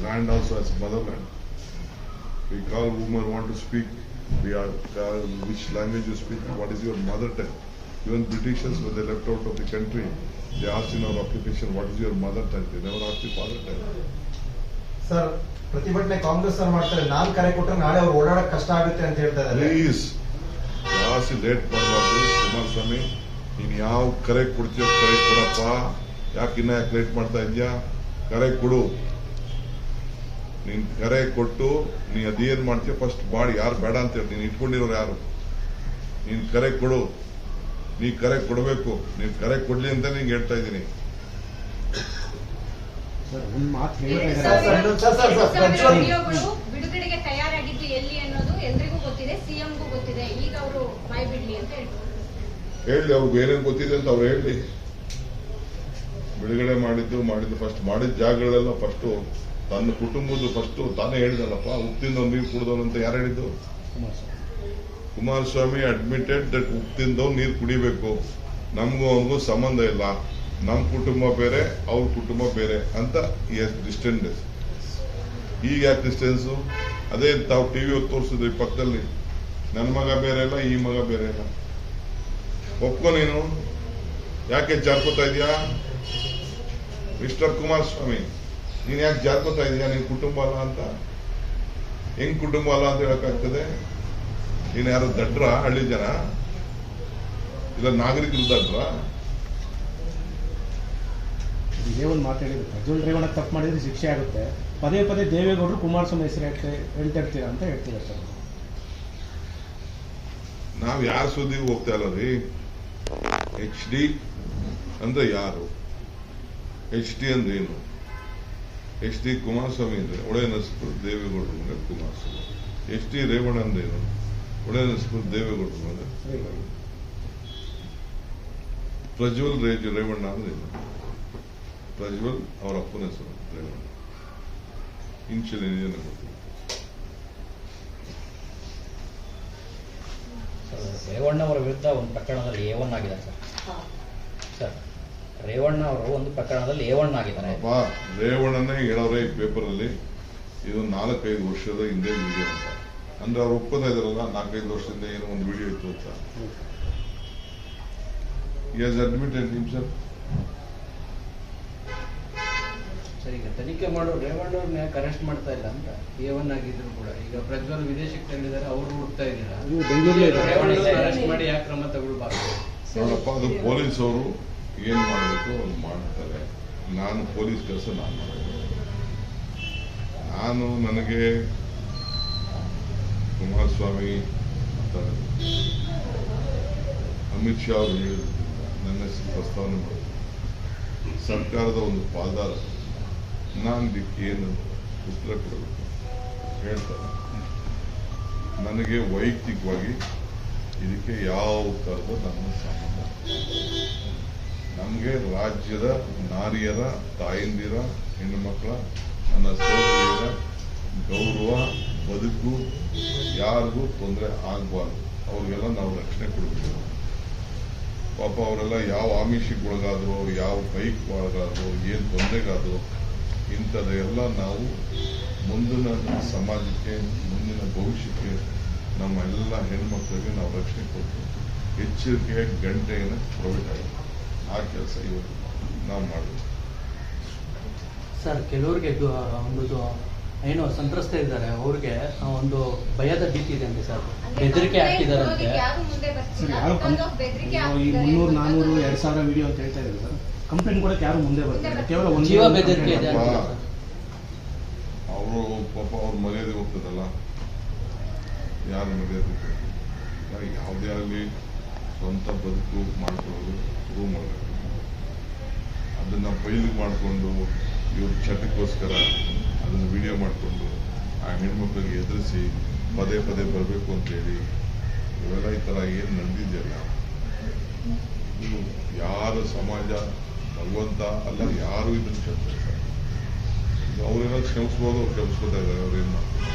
land also as motherland. We call women want to speak. We are which language you speak? What is your mother tongue? Even Britishers, when they left out of the country, they asked in our occupation, what is your mother tongue? They never asked the father tongue. Sir ಪ್ರತಿಭಟನೆ ಕಾಂಗ್ರೆಸ್ ಅವರು ಮಾಡ್ತಾರೆ, ನಾನು ಕರೆ ಕೊಟ್ಟರೆ ನಾಳೆ ಅವ್ರು ಓಡಾಡಕ್ ಕಷ್ಟ ಆಗುತ್ತೆ ಅಂತ ಹೇಳ್ತಾ ಇದ್ದಾರೆ. ಪ್ಲೀಸ್ ಜಾಸ್ತಿ ಲೇಟ್ ಮಾಡಬಾರ್ದು. ಕುಮಾರಸ್ವಾಮಿ, ನೀನು ಯಾವ ಕರೆ ಕೊಡ್ತೀಯೋ ಕರೆ ಕೊಡಪ್ಪ. ಯಾಕೆ ಲೇಟ್ ಮಾಡ್ತಾ ಇದೆಯಾ? ಕರೆ ಕೊಡು. ನೀನ್ ಕರೆ ಕೊಟ್ಟು ನೀ ಅದೇನ್ ಮಾಡ್ತೀಯ ಫಸ್ಟ್ ಮಾಡಿ. ಯಾರು ಬೇಡ ಅಂತ ಹೇಳಿ ನೀನು ಇಟ್ಕೊಂಡಿರೋರು ಯಾರು? ನೀನ್ ಕರೆ ಕೊಡು. ನೀ ಕರೆ ಕೊಡಬೇಕು. ನೀನ್ ಕರೆ ಕೊಡ್ಲಿ ಅಂತ ನಿಂಗೆ ಹೇಳ್ತಾ ಇದ್ದೀನಿ. ಸರ್ ಒಂದು ಮಾತು ವಿಡಿಯೋಗಳು ಬಿಡುಗಡೆಗೆ ತಯಾರಾಗಿದ್ದು ಎಲ್ಲಿ ಅನ್ನೋದು ಎಲ್ರಿಗೂ ಗೊತ್ತಿದೆ, CMಗೂ ಗೊತ್ತಿದೆ. ಈಗ ಅವರು ಬಾಯ್ ಬಿಡ್ಲಿ ಅಂತ ಹೇಳಿ, ಅವ್ರಿಗೆ ಏನೇನು ಗೊತ್ತಿದೆ ಅಂತ ಅವ್ರು ಹೇಳಿ. ಬಿಡುಗಡೆ ಮಾಡಿದ್ದು ಫಸ್ಟ್ ಮಾಡಿದ ಜಾಗಗಳೆಲ್ಲ ಫಸ್ಟ್ ತನ್ನ ಕುಟುಂಬದ ಫಸ್ಟ್ ತಾನೇ ಹೇಳಿದಲ್ಲಪ್ಪ. ಉಪ್ಪಿಂದ ನೀರು ಕುಡಿದವನು ಅಂತ ಯಾರು ಹೇಳಿದ್ದು? ಕುಮಾರಸ್ವಾಮಿ ಅಡ್ಮಿಟೆಡ್ ದಟ್ ಉಪ್ಪಿಂದವ್ ನೀರು ಕುಡಿಬೇಕು, ನಮಗೂ ಅವನಿಗೂ ಸಂಬಂಧ ಇಲ್ಲ, ನಮ್ಮ ಕುಟುಂಬ ಬೇರೆ ಅವ್ರ ಕುಟುಂಬ ಬೇರೆ ಅಂತ ಡಿಸ್ಟೆನ್ಸ್. ಈಗ ಯಾಕೆ ಡಿಸ್ಟೆನ್ಸು? ಅದೇ ತಾವು ಟಿವಿ ತೋರಿಸಿದ್ರಿ ಪಕ್ಕದಲ್ಲಿ, ನನ್ನ ಮಗ ಬೇರೆ ಇಲ್ಲ, ಈ ಮಗ ಬೇರೆ ಇಲ್ಲ. ಒಪ್ಕೊ ನೀನು. ಯಾಕೆ ಜಾರ್ಕೋತಾ ಇದೀಯಾ ಮಿಸ್ಟರ್ ಕುಮಾರಸ್ವಾಮಿ? ನೀನ್ ಯಾಕೆ ಜಾರ್ಕೋತಾ ಇದೀಯಾ? ನಿನ್ ಕುಟುಂಬ ಅಲ್ಲ ಅಂತ. ಹೆಂಗ್ ಕುಟುಂಬ ಅಲ್ಲ ಅಂತ ಹೇಳಕ್ಕಾಗ್ತದೆ? ನೀನ್ ಯಾರು ದಡ್ರ? ಹಳ್ಳಿ ಜನ ಇಲ್ಲ ನಾಗರಿಕರು ದಡ್ರ? ಇದೇ ಒಂದು ಮಾತಾಡಿದ್ರು, ಪ್ರಜ್ವಲ್ ರೇವಣ್ಣ ತಪ್ಪು ಮಾಡಿದ್ರೆ ಶಿಕ್ಷೆ ಆಗುತ್ತೆ, ಪದೇ ಪದೇ ದೇವೇಗೌಡರು ಕುಮಾರಸ್ವಾಮಿ ಹೆಸರು ಹೇಳ್ತಾ ಇರ್ತೀರಾ ಅಂತ ಹೇಳ್ತೀರಾ ಸರ್. ನಾವ್ ಯಾರ ಸುದ್ದಿಗೆ ಹೋಗ್ತಾ ಇಲ್ಲ ರೀ. HD ಅಂದ್ರೆ ಯಾರು? HD ಅಂದ್ರೆ ಏನು? HD ಕುಮಾರಸ್ವಾಮಿ ಅಂದ್ರೆ ಒಡೆ ನರಸೀಪುರ ದೇವೇಗೌಡರು ಮಗ ಕುಮಾರಸ್ವಾಮಿ. HD ರೇವಣ್ಣ ಅಂದ್ರೇನು? ಒಡೆ ನರಸೀಪುರ ದೇವೇಗೌಡರು ಮಗ. ಪ್ರಜ್ವಲ್ ರೇವಣ್ಣ ಅಂದ್ರೇನು? ಪ್ರಜ್ವಲ್ ಅವರ ಅಪ್ಪನ ಹೆಸರು ರೇವಣ್ಣ. ಇನ್ಶಿಯಲ್ ಏನಿದೆ ಗೊತ್ತಿಲ್ಲ. ರೇವಣ್ಣ ಅವರ ವಿರುದ್ಧ ಒಂದು ಪ್ರಕರಣದಲ್ಲಿ A1 ಆಗಿದ್ದಾರೆ ಸರ್. ರೇವಣ್ಣ ಅವರು ಒಂದು ಪ್ರಕರಣದಲ್ಲಿ A1 ಆಗಿದ್ದಾರೆ. ರೇವಣ್ಣನೇ ಹೇಳೋರೆ ಈ ಪೇಪರ್ ಅಲ್ಲಿ. ಇದು 4-5 ವರ್ಷದ ಹಿಂದೆ ವಿಡಿಯೋ ಅಂತ. ಅಂದ್ರೆ ಅವ್ರು ಒಪ್ಪಂದ ಇದಾರಲ್ಲ, 4-5 ವರ್ಷದಿಂದ ಏನೋ ಒಂದು ವಿಡಿಯೋ ಇತ್ತು ಅಂತ. ಅಡ್ಮಿಟೆಡ್ ನಿಮಿಷ ಸರ್, ಈಗ ತನಿಖೆ ಮಾಡೋ ರೇವಣ್ಣ ಅವ್ರನ್ನ ಯಾಕೆ ಅರೆಸ್ಟ್ ಮಾಡ್ತಾ ಇಲ್ಲ ಅಂತ. A1 ಆಗಿದ್ರು ಕೂಡ ಈಗ ಪ್ರಜ್ವಲ್ ವಿದೇಶಕ್ಕೆ ತಂದಿದ್ದಾರೆ, ಅವರು ಹುಡ್ತಾ ಇದ್ದೀರಾ, ರೇವಣ್ಣ ಅರೆಸ್ಟ್ ಮಾಡಿ ಯಾಕೆ ಕ್ರಮ ತಗೊಳ್ಬಾರ್ದು? ನೋಡಪ್ಪ, ಅದು ಪೊಲೀಸ್ ಅವರು ಏನ್ ಮಾಡಬೇಕು ಅವ್ರು ಮಾಡ್ತಾರೆ. ನಾನು ಪೊಲೀಸ್ ಕೆಲಸ ನಾನು ಮಾಡಬೇಕು. ನನಗೆ ಕುಮಾರಸ್ವಾಮಿ ಅಮಿತ್ ಶಾ ಅವರು ಹೇಳಿದ್ರಿಂದ ನನ್ನ ಹೆಸರು ಪ್ರಸ್ತಾವನೆ ಮಾಡಿದ್ರು. ಸರ್ಕಾರದ ಒಂದು ಪಾಲ್ದಾರ, ನಾನು ಇದಕ್ಕೆ ಏನು ಉತ್ತರ ಕೊಡಬೇಕು ಹೇಳ್ತಾರೆ. ನನಗೆ ವೈಯಕ್ತಿಕವಾಗಿ ಇದಕ್ಕೆ ಯಾವ ಥರದ ನನ್ನ ಸಂಬಂಧ. ನಮಗೆ ರಾಜ್ಯದ ನಾರಿಯರ, ತಾಯಂದಿರ, ಹೆಣ್ಣು ಮಕ್ಕಳ, ನನ್ನ ಸೋದರಿಯರ ಗೌರವ, ಬದುಕು ಯಾರಿಗೂ ತೊಂದರೆ ಆಗಬಾರ್ದು. ಅವ್ರಿಗೆಲ್ಲ ನಾವು ರಕ್ಷಣೆ ಕೊಡಬೇಕು. ಪಾಪ ಅವರೆಲ್ಲ ಯಾವ ಆಮಿಷಕ್ಕೆ ಒಳಗಾದ್ರು, ಯಾವ ಬೈಕ್ ಒಳಗಾದ್ರು, ಏನು ತೊಂದರೆಗಾದ್ರು, ಇಂಥದ್ದೆಲ್ಲ ನಾವು ಮುಂದಿನ ಸಮಾಜಕ್ಕೆ, ಮುಂದಿನ ಭವಿಷ್ಯಕ್ಕೆ, ನಮ್ಮ ಎಲ್ಲ ಹೆಣ್ಮಕ್ಳಿಗೆ ನಾವು ರಕ್ಷಣೆ ಕೊಡ್ತೀವಿ. ಎಚ್ಚರಿಕೆ ಗಂಟೆಯನ್ನು ಕೊಡಬೇಕಾಗುತ್ತೆ. ಆ ಕೆಲಸ ಇವತ್ತು ನಾವು ಮಾಡಬೇಕು. ಸರ್, ಕೆಲವರಿಗೆ ಒಂದು ಏನು ಸಂತ್ರಸ್ತ ಇದ್ದಾರೆ, ಅವ್ರಿಗೆ ಒಂದು ಭಯದ ಭೀತಿ ಇದೆ ಅಂತೆ ಸರ್, ಬೆದರಿಕೆ ಹಾಕಿದಾರಂತೆ. ಸರ್, ಯಾರು ಈ 300, 400, 2000 ವಿಡಿಯೋ ಅಂತ ಹೇಳ್ತಾ ಇದ್ದಾರೆ ಸರ್. ಕಂಪ್ಲೇಂಟ್ ಕೊಡಕ್ಕೆ ಯಾರು ಮುಂದೆ ಬರ್ತಾರೆ? ಕೇವಲ ಒಂದು ಜೀವ ಬೆದರಿಕೆ ಇದೆ ಅಂತ ಸರ್. ಅವರು ಪಾಪ ಅವ್ರ ಮರ್ಯಾದೆ ಹೋಗ್ತದಲ್ಲ, ಯಾರು ಮರ್ಯಾದೆ ಯಾವುದೇ ಆಗಲಿ ಸ್ವಂತ ಬದುಕು ಮಾಡ್ಕೊಳ್ಳೋದು ಶುರು ಮಾಡಬೇಕು. ಅದನ್ನ ಬಯಲು ಮಾಡಿಕೊಂಡು ಇವ್ರ ಚಟಕ್ಕೋಸ್ಕರ ಅದನ್ನು ವಿಡಿಯೋ ಮಾಡಿಕೊಂಡು ಆ ಹೆಣ್ಮಕ್ಳಿಗೆ ಎದುರಿಸಿ ಪದೇ ಪದೇ ಬರಬೇಕು ಅಂತೇಳಿ ಇವೆಲ್ಲ ಈ ಥರ ಏನು ನಡೆದಿದೆಯಲ್ಲ, ಇದು ಯಾರು ಸಮಾಜ, ಭಗವಂತ ಅಲ್ಲ, ಯಾರು ಇದನ್ನು ಕ್ಷಮಿಸ್ತಾರೆ. ಈಗ ಅವರೇನೋ ಕ್ಷಮಿಸ್ಬೋದು, ಅವ್ರು ಕ್ಷಮಿಸ್ಕೋತಾ ಇದ್ದಾರೆ. ಅವ್ರೇನು ಮಾಡ್ತಾರೆ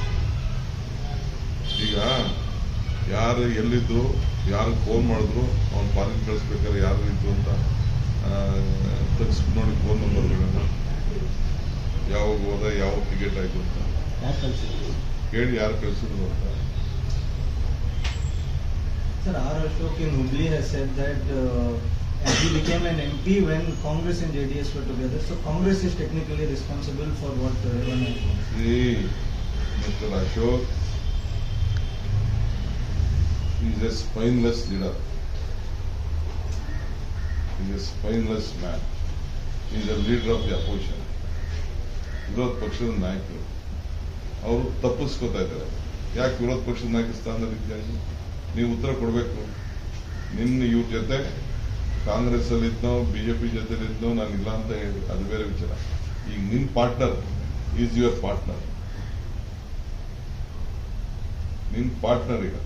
ಈಗ? ಯಾರು ಎಲ್ಲಿದ್ದು, ಯಾರು ಫೋನ್ ಮಾಡಿದ್ರು, ಅವ್ನು ಫಾರಿನ್ ಕಳಿಸ್ಬೇಕಾದ್ರೆ ಯಾರು ಇದ್ದು ಅಂತ ತೆಗೆಸ್ಬಿಟ್ಟು ನೋಡಿ ಫೋನ್ ನಂಬರ್ಗಳನ್ನ, ಯಾವಾಗ ಹೋದ, ಯಾವ ಟಿಕೆಟ್ ಆಯ್ತು ಅಂತ ಕೇಳಿ ಯಾರು ಕಳಿಸಿದ್ರು ಅಂತ. Sir, R. Ashok in Hubli has said that he became an MP when Congress and JDS were together. So Congress is technically responsible for what Revan has done. See, Mr. Ashok is a spineless leader. He is a spineless man. He is a leader of the opposition. ವಿರೋಧ ಪಕ್ಷದ ನಾಯಕರು ಅವರು ತಪ್ಪಿಸ್ಕೋತಾ ಇದ್ದಾರೆ. ಯಾಕೆ ವಿರೋಧ ಪಕ್ಷದ ನಾಯಕ ಸ್ಥಾನದಲ್ಲಿದ್ದಾಗಿ ನೀವು ಉತ್ತರ ಕೊಡಬೇಕು. ನಿನ್ನ ಇವ್ರ ಜೊತೆ ಕಾಂಗ್ರೆಸ್ ಅಲ್ಲಿ ಇದ್ನೋ, ಬಿಜೆಪಿ ಜೊತೆ ಇದ್ನೋ, ನಾನು ಇಲ್ಲ ಅಂತ ಹೇಳಿ ಅದು ಬೇರೆ ವಿಚಾರ. ಈಗ ನಿನ್ ಪಾರ್ಟ್ನರ್ ಈಸ್ ಯುವರ್ ಪಾರ್ಟ್ನರ್. ನಿನ್ ಪಾರ್ಟ್ನರ್ ಈಗ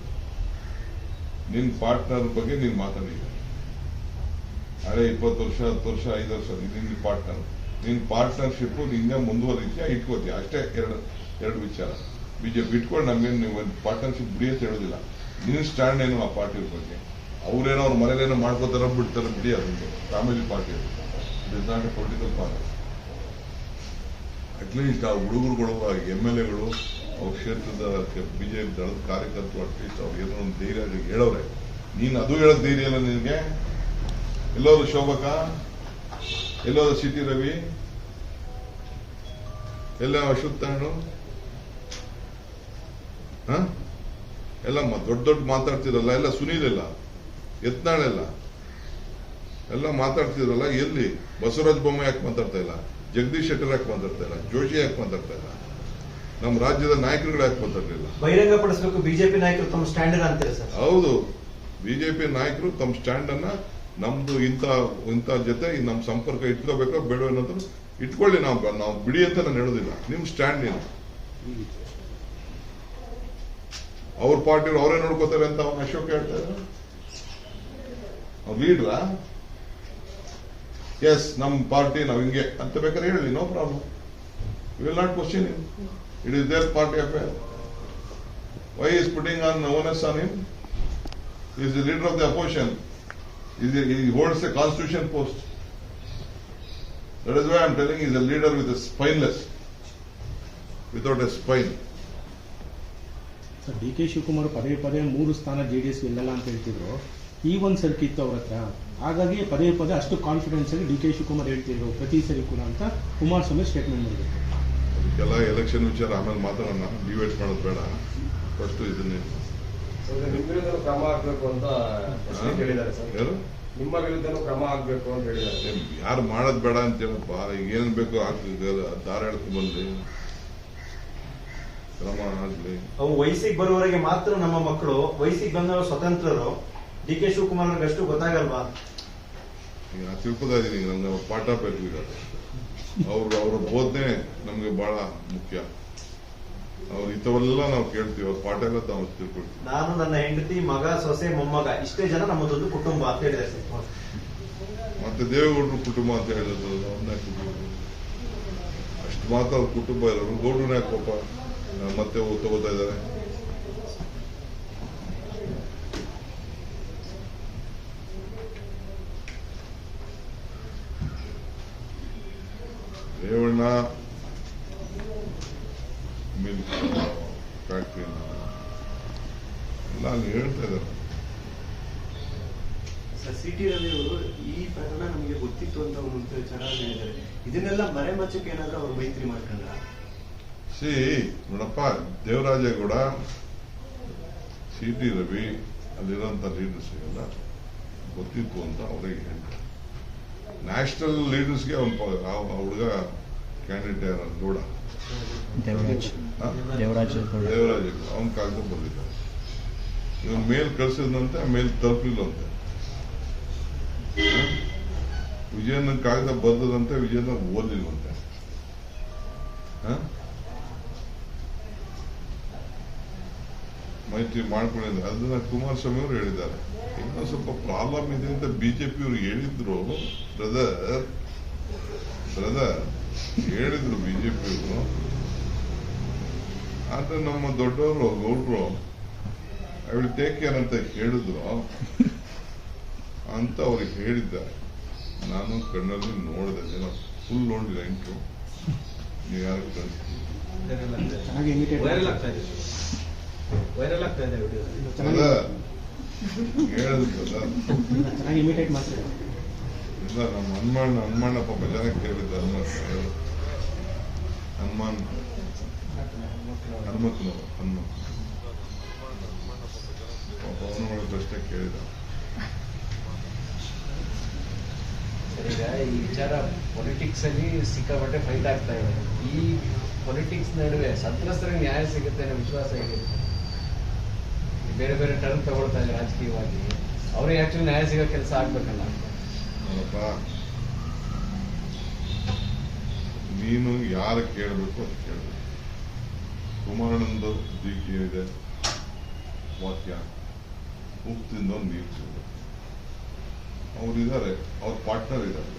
ನಿನ್ ಪಾರ್ಟ್ನರ್ ಬಗ್ಗೆ ನೀನು ಮಾತಾಡಿ. ಹಳೆ 20 ವರ್ಷ, 10 ವರ್ಷ, 5 ವರ್ಷ ನಿನ್ನ ಪಾರ್ಟ್ನರ್. ನಿನ್ ಪಾರ್ಟ್ನರ್ಶಿಪ್ ನಿಂಗೆ ಮುಂದುವರಿದ್ಯಾ, ಇಟ್ಕೋತೀಯ ಅಷ್ಟೇ. ಎರಡು ವಿಚಾರ. ಬಿಜೆಪಿ ಇಟ್ಕೊಂಡು ನಮ್ಗೇನು ನೀವು ಪಾರ್ಟ್ನರ್ಶಿಪ್ ಬಿಡಿ ಅಂತ ಹೇಳೋದಿಲ್ಲ. ನಿನ್ನ ಸ್ಟ್ಯಾಂಡ್ ಏನು ಆ ಪಾರ್ಟಿ ಬಗ್ಗೆ? ಅವ್ರೇನೋ ಅವ್ರ ಮನೇಲೇನೋ ಮಾಡ್ಕೋತಾರ, ಬಿಡ್ತಾರೆ, ಬಿಡಿ. ಅದೊಂದು family party. It is not A political party. At least ಆ ಹುಡುಗರುಗಳು, ಆ MLAಗಳು, ಅವ್ರ ಕ್ಷೇತ್ರದ ಬಿಜೆಪಿ ದಳದ ಕಾರ್ಯಕರ್ತರು ಅಟ್ಲೀಸ್ಟ್ ಅವ್ರು ಏನೋ ಒಂದು ಧೈರ್ಯ ಹೇಳೋರೆ. ನೀನು ಅದು ಹೇಳೋದು ಧೈರ್ಯ ಇಲ್ಲ ನಿನಗೆ. ಎಲ್ಲೋದು ಶೋಭಕ, ಎಲ್ಲೋದು ಸಿಟಿ ರವಿ, ಎಲ್ಲ ಅಶ್ವತ್ಥಾಣು, ಎಲ್ಲ ದೊಡ್ಡ ದೊಡ್ಡ ಮಾತಾಡ್ತಿರಲ್ಲ, ಎಲ್ಲ ಸುನೀಲ್, ಎಲ್ಲ ಯತ್ನಾಳೆಲ್ಲ ಎಲ್ಲ ಮಾತಾಡ್ತಿದ್ರಲ್ಲ. ಎಲ್ಲಿ ಬಸವರಾಜ ಬೊಮ್ಮಾಯಿ ಯಾಕೆ ಮಾತಾಡ್ತಾ ಇಲ್ಲ? ಜಗದೀಶ್ ಶೆಟ್ಟರ್ ಯಾಕೆ ಮಾತಾಡ್ತಾ ಇಲ್ಲ? ಜೋಶಿ ಯಾಕೆ ಮಾತಾಡ್ತಾ ಇಲ್ಲ? ನಮ್ಮ ರಾಜ್ಯದ ನಾಯಕರುಗಳು ಯಾಕೆ ಮಾತಾಡ್ಲಿಲ್ಲ? ಬಹಿರಂಗಪಡಿಸಬೇಕು ಬಿಜೆಪಿ ನಾಯಕರು ತಮ್ಮ ಸ್ಟ್ಯಾಂಡ್ ಅಂತಾರೆ ಸರ್. ಹೌದು, ಬಿಜೆಪಿ ನಾಯಕರು ತಮ್ಮ ಸ್ಟ್ಯಾಂಡ್ ಅನ್ನ, ನಮ್ದು ಇಂಥ ಜೊತೆ ನಮ್ಮ ಸಂಪರ್ಕ ಇಟ್ಕೋಬೇಕೋ ಬೇಡ ಅನ್ನೋದು ಇಟ್ಕೊಳ್ಳಿ. ನಾವು ಬಿಡಿ ಅಂತ ನಾನು ಹೇಳೋದಿಲ್ಲ. ನಿಮ್ ಸ್ಟ್ಯಾಂಡ್ ಏನು? ಅವ್ರ ಪಾರ್ಟಿಯವ್ರು ಅವರೇ ನೋಡ್ಕೋತಾರೆ ಅಂತ ಅವ್ನು ಅಶೋಕ್ ಹೇಳ್ತಾ ಇದ್ರು. ಅವ್ರು ಲೀಡ್ರಾ? ಎಸ್, ನಮ್ಮ ಪಾರ್ಟಿ ನಾವು ಹಿಂಗೆ ಅಂತ ಬೇಕಾದ್ರೆ ಹೇಳಿ, no problem. You will not question him. It is their party affair. Why is putting on onus on him? He is the leader of the opposition. He holds a constitution post. That is why I am telling he is a leader with a spineless, without a spine. Sir, DK Shivakumar ಪದೇ ಪದೇ 3 ಸ್ಥಾನ JDS ಗೆಲ್ಲಲ್ಲ ಅಂತ ಹೇಳ್ತಿದ್ರು. ಈ ಒಂದು ಸರ್ಕಿತ್ತು ಅವ್ರ ಹತ್ರ. ಹಾಗಾಗಿ ಪದೇ ಪದೇ ಅಷ್ಟು ಕಾನ್ಫಿಡೆನ್ಸ್ ಆಗಿ DK ಶಿವಕುಮಾರ್ ಹೇಳ್ತಿದ್ರು ಪ್ರತಿ ಸರಿ ಕೂಡ ಅಂತ ಕುಮಾರಸ್ವಾಮಿ ಸ್ಟೇಟ್ಮೆಂಟ್ ಮಾಡಿದ್ರು. ಅದಕ್ಕೆಲ್ಲ ಎಲೆಕ್ಷನ್ ವಿಚಾರ ಆಮೇಲೆ ಮಾತಾಡೋಣ. ಡಿಬೇಟ್ ಮಾಡೋದು ಬೇಡ. ಫಸ್ಟ್ ಇದನ್ನೇ ಕ್ರಮ ಹಾಕಬೇಕು ಅಂತ ಹೇಳಿದ್ದಾರೆ ಸರ್. ಯಾರು? ನಿಮ್ಮ ವಿರುದ್ಧನೂ ಕ್ರಮ ಆಗ್ಬೇಕು ಅಂತ ಹೇಳಿದ್ದಾರೆ. ಯಾರು ಮಾಡೋದ್ ಬೇಡ ಅಂತ ಹೇಳಪ್ಪ, ಈಗ ಏನ್ ಬೇಕೋ ಆಗ್ತದೆ ದಾರ ಎಳ್ಕೊಂಡ್ ಬಂದ್ರಿ ಕ್ರಮ ಆಗ್ಲಿ. ಅವು ವಯಸ್ಸಿಗೆ ಬರುವವರೆಗೆ ಮಾತ್ರ ನಮ್ಮ ಮಕ್ಕಳು, ವಯಸ್ಸಿಗೆ ಬಂದವರು ಸ್ವತಂತ್ರರು. ಡಿ ಕೆ ಶಿವಕುಮಾರ್ ಅವ್ರಿಗೆ ಅಷ್ಟು ಗೊತ್ತಾಗಲ್ವಾ? ಈಗ ನಾ ತಿಳ್ಕೊತಾ ಇದೀನಿ, ನಮ್ಗೆ ಅವ್ರ ಪಾಠ ಬೇಕು ಇರೋದು. ಅವ್ರ ಬೋಧನೆ ನಮ್ಗೆ ಬಹಳ ಮುಖ್ಯ. ಅವ್ರ ಇಂಥವೆಲ್ಲ ನಾವು ಕೇಳ್ತೀವಿ, ಅವ್ರ ಪಾಠ ಎಲ್ಲ ನಾವು ತಿಳ್ಕೊಳ್ತೀವಿ. ನಾನು, ನನ್ನ ಹೆಂಡತಿ, ಮಗ, ಸೊಸೆ, ಮೊಮ್ಮಗ, ಇಷ್ಟೇ ಜನ ನಮ್ಮದೊಂದು ಕುಟುಂಬ ಅಂತ ಹೇಳಿದೆ ಸರ್. ಮತ್ತೆ ದೇವೇಗೌಡರು ಕುಟುಂಬ ಅಂತ ಹೇಳಿದ್ರು, ಅವ್ರನ್ನ ಅಷ್ಟು ಮಾತ್ರ ಅವ್ರ ಕುಟುಂಬ ಇರೋರು. ಗೌಡ್ರನ್ನ ಯಾಕೆ ಪಾಪ ಮತ್ತೆ ತಗೋತಾ ಇದ್ದಾರೆ? ರೇವಣ್ಣ ಮಿಲ್ಕ್ ಫ್ಯಾಕ್ಟ್ರಿ ಎಲ್ಲ ಅಲ್ಲಿ ಹೇಳ್ತಾ ಇದ್ದಾರೆ. Sir, CT. ರವಿ ಅವರು ಈ ಪ್ರಕರಣ ನಮಗೆ ಗೊತ್ತಿತ್ತು ಅಂತ ಒಂದು ವಿಚಾರ ಹೇಳಿದ್ದಾರೆ. ಇದನ್ನೆಲ್ಲ ಮರೆಮಚ್ಚಕ್ಕೆ ಏನಾದ್ರೂ ಅವ್ರು ಮೈತ್ರಿ ಮಾಡ್ಕೊಂಡ್ರ? ನೋಡಪ್ಪ, ದೇವರಾಜೇಗೌಡ, ಸಿ.ಟಿ. ರವಿ, ಅಲ್ಲಿರೋಂಥ ಲೀಡರ್ಸ್ ಎಲ್ಲ ಗೊತ್ತಿತ್ತು ಅಂತ ಅವರಿಗೆ ಹೇಳ್ತಾರೆ. ನ್ಯಾಷನಲ್ ಲೀಡರ್ಸ್ಗೆ ಆ ಹುಡುಗ ಕ್ಯಾಂಡಿಡೇಟ್ ಯಾರು? ಗೌಡ, ದೇವರಾಜ್ ಅವನ ಕಾಗದ ಬಂದಿದ್ದಾರೆ. ಇವನ್ ಮೇಲ್ ಕಳ್ಸಿದಂತೆ ಮೇಲ್ ತಲುಪಲಿಲ್ಲಂತೆ. ವಿಜಯನ ಕಾಗದ ಬರ್ದದಂತೆ ವಿಜಯನ ಓದಲಿಲ್ವಂತೆ. ಮೈತ್ರಿ ಮಾಡ್ಕೊಂಡಿದ್ದಾರೆ. ಅದನ್ನ ಕುಮಾರಸ್ವಾಮಿ ಅವರು ಹೇಳಿದ್ದಾರೆ. ಇನ್ನೂ ಸ್ವಲ್ಪ ಪ್ರಾಬ್ಲಮ್ ಇದೆ ಅಂತ ಬಿಜೆಪಿ ಅವರು ಹೇಳಿದ್ರು. ಬ್ರದರ್ ಹೇಳಿದ್ರು ಬಿಜೆಪಿ ಅವರು. ಆದ್ರೆ ನಮ್ಮ ದೊಡ್ಡವರು ಗೌಡ್ರು ಐ ವಿಲ್ ಟೇಕ್ ಕೇರ್ ಅಂತ ಹೇಳಿದ್ರು ಅಂತ ಅವ್ರಿಗೆ ಹೇಳಿದ್ದಾರೆ. ನಾನು ಕಣ್ಣಲ್ಲಿ ನೋಡಿದೆ, ಜನ ಫುಲ್ ನೋಡಿಲ್ಲ. ಇಂಟ್ರು ನೀವು ಯಾರು ವೈರಲ್ ಆಗ್ತಾ ಇದೆ ವಿಡಿಯೋ. ಹೇಳಿದ್ರು ಚೆನ್ನಾಗಿ ಇಮಿಟೇಟ್ ಮಾಡ್ತಾರೆ. ಇಲ್ಲ, ನಮ್ಮ ಹನುಮಣ್ಣ ಪಾಪ ಜನ ಕೇಳಿದ್ದ. ಹನುಮಂತನವರು ಪಾಪ ಅವನು ಒಳ್ಳೆ ಪ್ರಶ್ನೆ ಕೇಳಿದ. ಈಗ ಈ ವಿಚಾರ ಪೊಲಿಟಿಕ್ಸ್ ಅಲ್ಲಿ ಸಿಕ್ಕಾಪಟ್ಟೆ ಫೈಟ್ ಆಗ್ತಾ ಇದೆ. ಈ ಪೊಲಿಟಿಕ್ಸ್ ನಡುವೆ ಸಂತ್ರಸ್ತರಿಗೆ ನ್ಯಾಯ ಸಿಗುತ್ತೆ ಅನ್ನೋ ವಿಶ್ವಾಸ ಹೇಗಿರುತ್ತೆ? ಬೇರೆ ಬೇರೆ ಟರ್ನ್ ತಗೊಳ್ತಾ ಇದೆ ರಾಜಕೀಯವಾಗಿ. ಅವ್ರಿಗೆ ಆಕ್ಚುಲಿ ನ್ಯಾಯ ಸಿಗೋ ಕೆಲಸ ಆಗ್ಬೇಕಲ್ಲ. ನೋಡಪ್ಪ, ನೀನು ಯಾರು ಕೇಳಬೇಕು ಅದು ಕೇಳಬೇಕು. ಕುಮಾರಣ್ಣಂದು ದೀಕ್ಷೆ ಇದೆ ವಾಕ್ಯ, ಉಪ್ಪಿಂದ ನೀರು ಸಿಗಬೇಕು. ಅವರಿದ್ದಾರೆ, ಅವ್ರ ಪಾರ್ಟ್ನರ್ ಇದ್ದಾರೆ,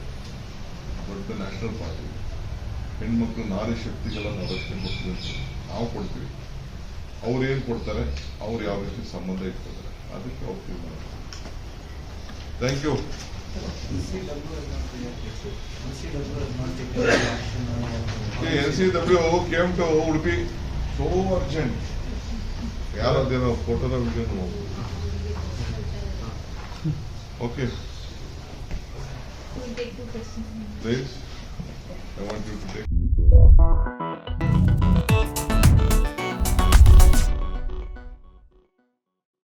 ದೊಡ್ಡ ನ್ಯಾಷನಲ್ ಪಾರ್ಟಿ. ಹೆಣ್ಮಕ್ಳು ನಾರಿ ಶಕ್ತಿಗಳನ್ನು ರಕ್ಷಣೆ ಕೊಡ್ತೀವಿ, ನಾವು ಕೊಡ್ತೀವಿ. ಅವ್ರು ಏನ್ ಕೊಡ್ತಾರೆ, ಅವ್ರು ಯಾವ ರೀತಿ ಸಂಬಂಧ ಇಟ್ಕೊತಾರೆ, ಅದಕ್ಕೆ ಅವ್ರು ತೀರ್ಮಾನ. Thank you. NCW came to Udupi so urgent. ಯಾರದೇನೋ ಫೋಟೋದ video. Okay. We'll take 2 questions. Please, I want you to take.